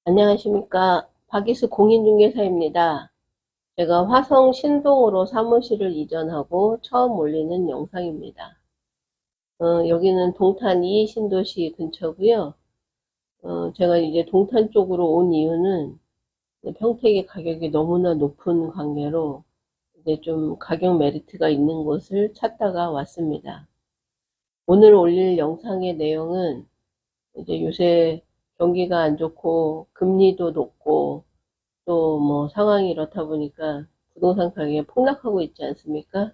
안녕하십니까. 박이수 공인중개사입니다. 제가 화성 신동으로 사무실을 이전하고 처음 올리는 영상입니다. 여기는 동탄 2 신도시 근처고요. 제가 이제 동탄 쪽으로 온 이유는 평택의 가격이 너무나 높은 관계로 이제 좀 가격 메리트가 있는 곳을 찾다가 왔습니다. 오늘 올릴 영상의 내용은 이제 요새 경기가 안 좋고 금리도 높고 또 뭐 상황이 이렇다 보니까 부동산 가격이 폭락하고 있지 않습니까?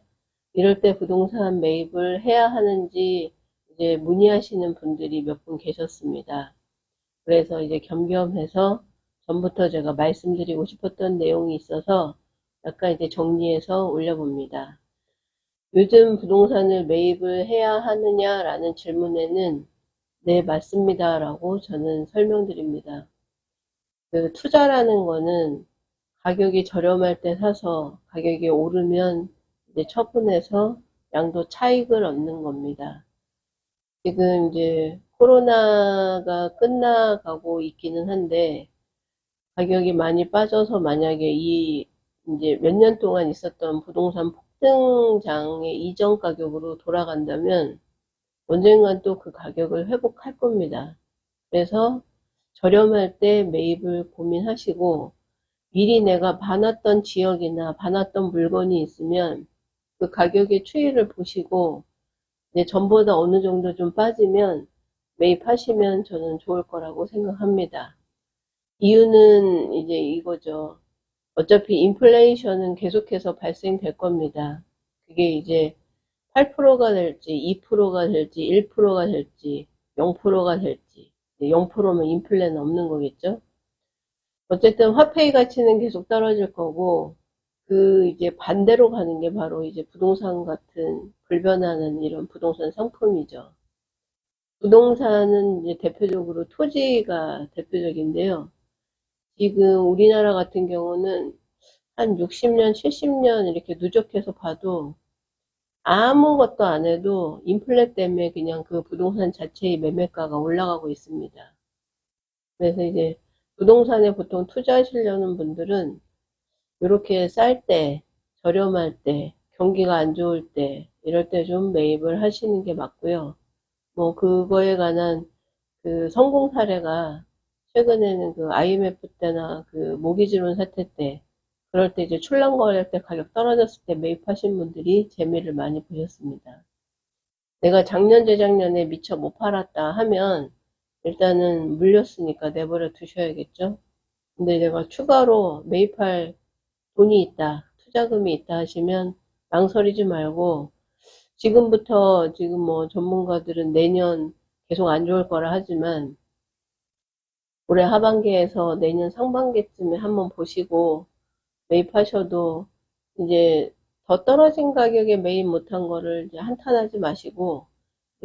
이럴 때 부동산 매입을 해야 하는지 이제 문의하시는 분들이 몇 분 계셨습니다. 그래서 이제 겸겸해서 전부터 제가 말씀드리고 싶었던 내용이 있어서 약간 이제 정리해서 올려봅니다. 요즘 부동산을 매입을 해야 하느냐라는 질문에는 네, 맞습니다. 라고 저는 설명드립니다. 투자라는 거는 가격이 저렴할 때 사서 가격이 오르면 이제 처분해서 양도 차익을 얻는 겁니다. 지금 이제 코로나가 끝나가고 있기는 한데 가격이 많이 빠져서 만약에 이 이제 몇 년 동안 있었던 부동산 폭등장의 이전 가격으로 돌아간다면 언젠간 또 그 가격을 회복할 겁니다. 그래서 저렴할 때 매입을 고민하시고 미리 내가 봐놨던 지역이나 봐놨던 물건이 있으면 그 가격의 추이를 보시고 이제 전보다 어느 정도 좀 빠지면 매입하시면 저는 좋을 거라고 생각합니다. 이유는 이제 이거죠. 어차피 인플레이션은 계속해서 발생될 겁니다. 그게 이제 8%가 될지 2%가 될지 1%가 될지 0%가 될지 0%면 인플레는 없는 거겠죠. 어쨌든 화폐의 가치는 계속 떨어질 거고 그 이제 반대로 가는 게 바로 이제 부동산 같은 불변하는 이런 부동산 상품이죠. 부동산은 이제 대표적으로 토지가 대표적인데요. 지금 우리나라 같은 경우는 한 60년, 70년 이렇게 누적해서 봐도 아무것도 안 해도 인플레 때문에 그냥 그 부동산 자체의 매매가가 올라가고 있습니다. 그래서 이제 부동산에 보통 투자하시려는 분들은 이렇게 쌀 때, 저렴할 때, 경기가 안 좋을 때, 이럴 때 좀 매입을 하시는 게 맞고요. 뭐 그거에 관한 그 성공 사례가 최근에는 그 IMF 때나 그 모기지론 사태 때 그럴 때 이제 출렁거릴 때 가격 떨어졌을 때 매입하신 분들이 재미를 많이 보셨습니다. 내가 작년 재작년에 미처 못 팔았다 하면 일단은 물렸으니까 내버려 두셔야겠죠. 근데 내가 추가로 매입할 돈이 있다, 투자금이 있다 하시면 망설이지 말고 지금부터 지금 뭐 전문가들은 내년 계속 안 좋을 거라 하지만 올해 하반기에서 내년 상반기쯤에 한번 보시고 매입하셔도 이제 더 떨어진 가격에 매입 못한 거를 이제 한탄하지 마시고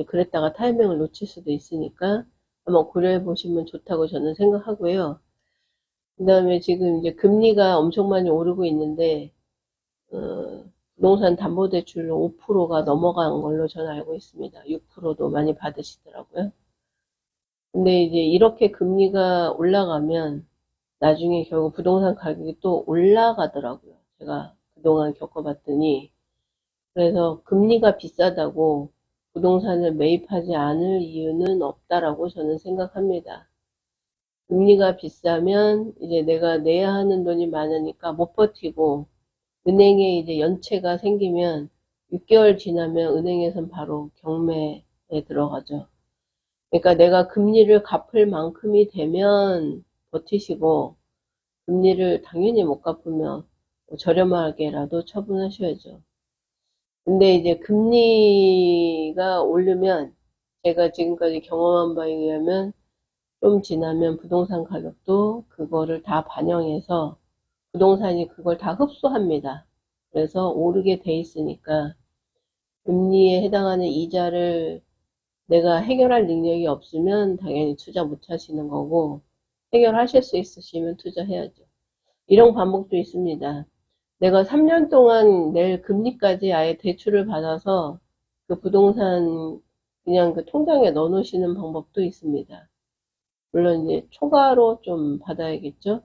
그랬다가 타이밍을 놓칠 수도 있으니까 한번 고려해 보시면 좋다고 저는 생각하고요. 그 다음에 지금 이제 금리가 엄청 많이 오르고 있는데 부동산 담보대출 5%가 넘어간 걸로 저는 알고 있습니다. 6%도 많이 받으시더라고요. 근데 이제 이렇게 금리가 올라가면 나중에 결국 부동산 가격이 또 올라가더라고요. 제가 그동안 겪어봤더니. 그래서 금리가 비싸다고 부동산을 매입하지 않을 이유는 없다라고 저는 생각합니다. 금리가 비싸면 이제 내가 내야 하는 돈이 많으니까 못 버티고 은행에 이제 연체가 생기면 6개월 지나면 은행에선 바로 경매에 들어가죠. 그러니까 내가 금리를 갚을 만큼이 되면 버티시고 금리를 당연히 못 갚으면 저렴하게라도 처분하셔야죠. 근데 이제 금리가 오르면 제가 지금까지 경험한 바에 의하면 좀 지나면 부동산 가격도 그거를 다 반영해서 부동산이 그걸 다 흡수합니다. 그래서 오르게 돼 있으니까 금리에 해당하는 이자를 내가 해결할 능력이 없으면 당연히 투자 못 하시는 거고 해결하실 수 있으시면 투자해야죠. 이런 방법도 있습니다. 내가 3년 동안 낼 금리까지 아예 대출을 받아서 그 부동산 그냥 그 통장에 넣어 놓으시는 방법도 있습니다. 물론 이제 초과로 좀 받아야겠죠.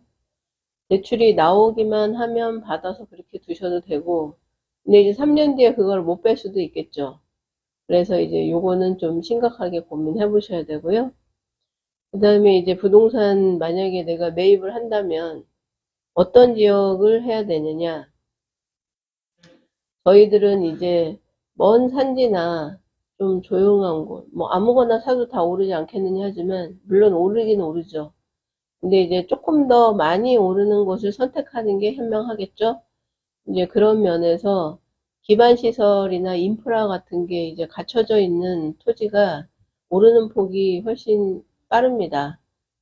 대출이 나오기만 하면 받아서 그렇게 두셔도 되고, 근데 이제 3년 뒤에 그걸 못 뺄 수도 있겠죠. 그래서 이제 요거는 좀 심각하게 고민해 보셔야 되고요. 그 다음에 이제 부동산 만약에 내가 매입을 한다면 어떤 지역을 해야 되느냐. 저희들은 이제 먼 산지나 좀 조용한 곳, 뭐 아무거나 사도 다 오르지 않겠느냐 하지만, 물론 오르긴 오르죠. 근데 이제 조금 더 많이 오르는 곳을 선택하는 게 현명하겠죠? 이제 그런 면에서 기반 시설이나 인프라 같은 게 이제 갖춰져 있는 토지가 오르는 폭이 훨씬 빠릅니다.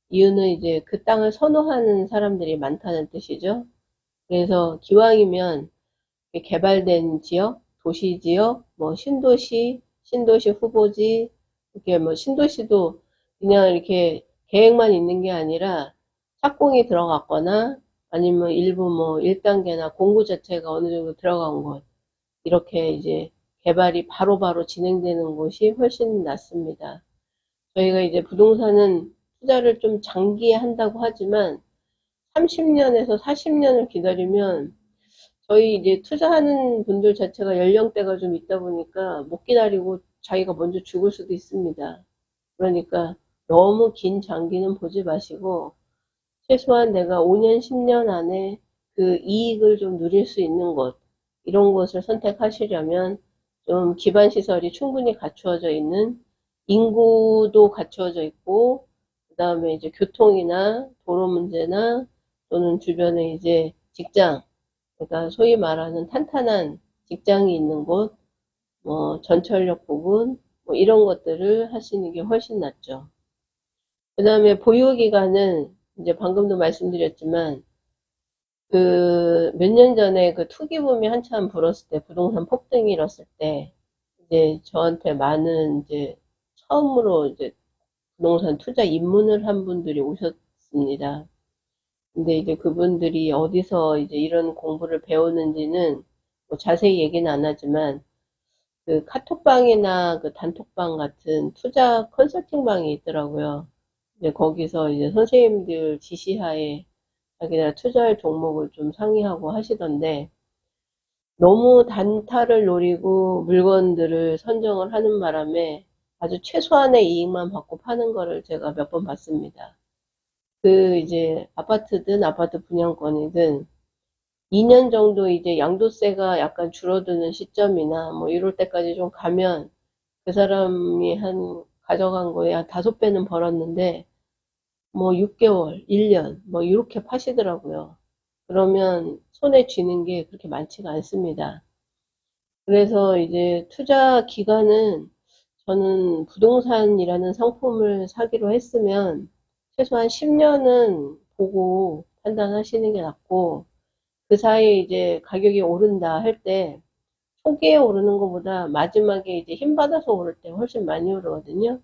이유는 이제 그 땅을 선호하는 사람들이 많다는 뜻이죠. 그래서 기왕이면 개발된 지역, 도시 지역, 뭐 신도시, 신도시 후보지, 이렇게 뭐 신도시도 그냥 이렇게 계획만 있는 게 아니라 착공이 들어갔거나 아니면 일부 뭐 1단계나 공구 자체가 어느 정도 들어간 곳, 이렇게 이제 개발이 바로바로 진행되는 곳이 훨씬 낫습니다. 저희가 이제 부동산은 투자를 좀 장기에 한다고 하지만 30년에서 40년을 기다리면 저희 이제 투자하는 분들 자체가 연령대가 좀 있다 보니까 못 기다리고 자기가 먼저 죽을 수도 있습니다. 그러니까 너무 긴 장기는 보지 마시고 최소한 내가 5년, 10년 안에 그 이익을 좀 누릴 수 있는 곳, 이런 곳을 선택하시려면 좀 기반 시설이 충분히 갖추어져 있는, 인구도 갖추어져 있고, 그 다음에 이제 교통이나 도로 문제나 또는 주변에 이제 직장, 그러니까 소위 말하는 탄탄한 직장이 있는 곳, 뭐 전철역 부분, 뭐 이런 것들을 하시는 게 훨씬 낫죠. 그 다음에 보유기간은 이제 방금도 말씀드렸지만 그 몇 년 전에 그 투기붐이 한참 불었을 때, 부동산 폭등이 일었을 때 이제 저한테 많은 이제 처음으로 이제 부동산 투자 입문을 한 분들이 오셨습니다. 근데 이제 그분들이 어디서 이제 이런 공부를 배웠는지는 뭐 자세히 얘기는 안 하지만 그 카톡방이나 그 단톡방 같은 투자 컨설팅방이 있더라고요. 이제 거기서 이제 선생님들 지시하에 자기네가 투자할 종목을 좀 상의하고 하시던데, 너무 단타를 노리고 물건들을 선정을 하는 바람에 아주 최소한의 이익만 받고 파는 거를 제가 몇 번 봤습니다. 그 이제 아파트든 아파트 분양권이든 2년 정도 이제 양도세가 약간 줄어드는 시점이나 뭐 이럴 때까지 좀 가면 그 사람이 한 가져간 거에 한 5배는 벌었는데 뭐 6개월, 1년 뭐 이렇게 파시더라고요. 그러면 손에 쥐는 게 그렇게 많지가 않습니다. 그래서 이제 투자 기간은 저는 부동산이라는 상품을 사기로 했으면 최소한 10년은 보고 판단하시는 게 낫고, 그 사이에 이제 가격이 오른다 할 때 초기에 오르는 것보다 마지막에 이제 힘 받아서 오를 때 훨씬 많이 오르거든요.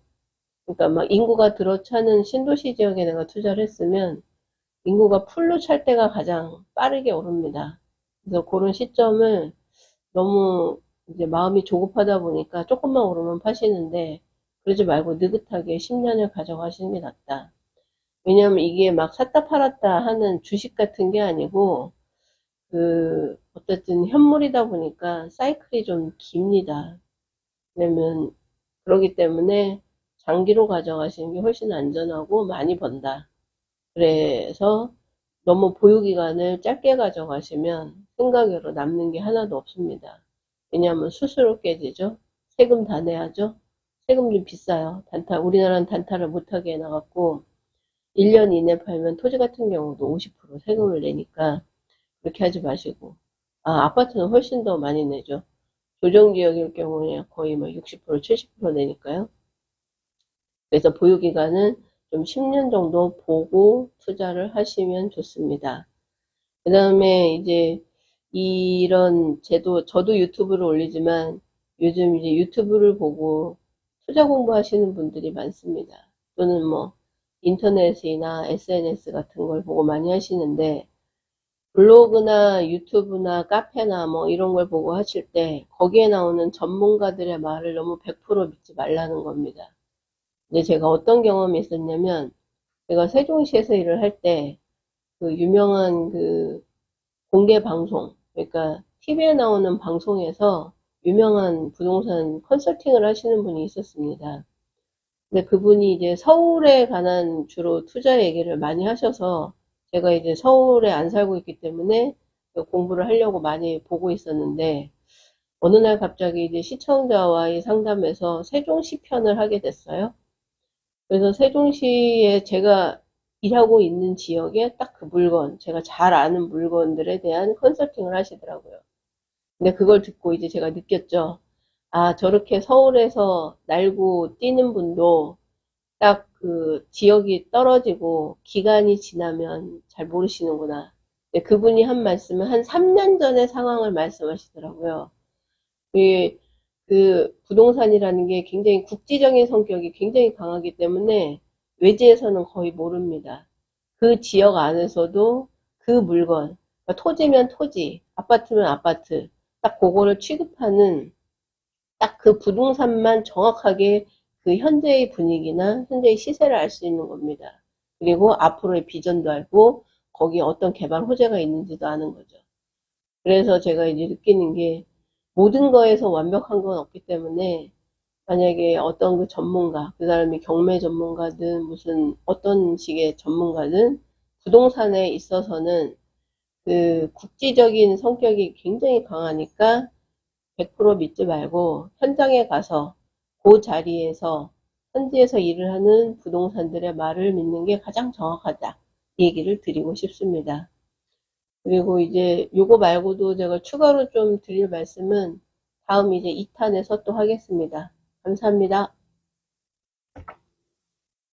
그러니까 막 인구가 들어차는 신도시 지역에 내가 투자를 했으면 인구가 풀로 찰 때가 가장 빠르게 오릅니다. 그래서 그런 시점을 너무 이제 마음이 조급하다 보니까 조금만 오르면 파시는데, 그러지 말고 느긋하게 10년을 가져가시는 게 낫다. 왜냐하면 이게 막 샀다 팔았다 하는 주식 같은 게 아니고 그 어쨌든 현물이다 보니까 사이클이 좀 깁니다. 왜냐면 그러기 때문에 장기로 가져가시는 게 훨씬 안전하고 많이 번다. 그래서 너무 보유기간을 짧게 가져가시면 생각외로 남는 게 하나도 없습니다. 왜냐하면 수수료 깨지죠. 세금 다 내야죠. 세금 좀 비싸요. 단타, 우리나라는 단타를 못하게 해놔갖고 1년 이내 팔면 토지 같은 경우도 50% 세금을 내니까 그렇게 하지 마시고, 아파트는 훨씬 더 많이 내죠. 조정지역일 경우에 거의 뭐 60%, 70% 내니까요. 그래서 보유기간은 좀 10년 정도 보고 투자를 하시면 좋습니다. 그 다음에 이제 이런 제도, 저도 유튜브를 올리지만 요즘 이제 유튜브를 보고 투자 공부하시는 분들이 많습니다. 또는 뭐 인터넷이나 SNS 같은 걸 보고 많이 하시는데, 블로그나 유튜브나 카페나 뭐 이런 걸 보고 하실 때 거기에 나오는 전문가들의 말을 너무 100% 믿지 말라는 겁니다. 근데 제가 어떤 경험이 있었냐면 제가 세종시에서 일을 할 때, 그 유명한 그 공개 방송, 그러니까 TV에 나오는 방송에서 유명한 부동산 컨설팅을 하시는 분이 있었습니다. 근데 그분이 이제 서울에 관한 주로 투자 얘기를 많이 하셔서 제가 이제 서울에 안 살고 있기 때문에 공부를 하려고 많이 보고 있었는데 어느 날 갑자기 이제 시청자와의 상담에서 세종시 편을 하게 됐어요. 그래서 세종시에 제가 일하고 있는 지역에 딱 그 물건, 제가 잘 아는 물건들에 대한 컨설팅을 하시더라고요. 근데 그걸 듣고 이제 제가 느꼈죠. 아, 저렇게 서울에서 날고 뛰는 분도 딱 그 지역이 떨어지고 기간이 지나면 잘 모르시는구나. 근데 그분이 한 말씀은 한 3년 전의 상황을 말씀하시더라고요. 그, 그 부동산이라는 게 굉장히 국지적인 성격이 굉장히 강하기 때문에 외지에서는 거의 모릅니다. 그 지역 안에서도 그 물건, 그러니까 토지면 토지, 아파트면 아파트, 딱 그거를 취급하는 딱 그 부동산만 정확하게 그 현재의 분위기나 현재의 시세를 알 수 있는 겁니다. 그리고 앞으로의 비전도 알고 거기에 어떤 개발 호재가 있는지도 아는 거죠. 그래서 제가 이제 느끼는 게 모든 거에서 완벽한 건 없기 때문에 만약에 어떤 그 전문가, 그 사람이 경매 전문가든 무슨 어떤 식의 전문가든 부동산에 있어서는 그 국지적인 성격이 굉장히 강하니까 100% 믿지 말고 현장에 가서 그 자리에서 현지에서 일을 하는 부동산들의 말을 믿는 게 가장 정확하다. 얘기를 드리고 싶습니다. 그리고 이제 요거 말고도 제가 추가로 좀 드릴 말씀은 다음 이제 2탄에서 또 하겠습니다. 감사합니다.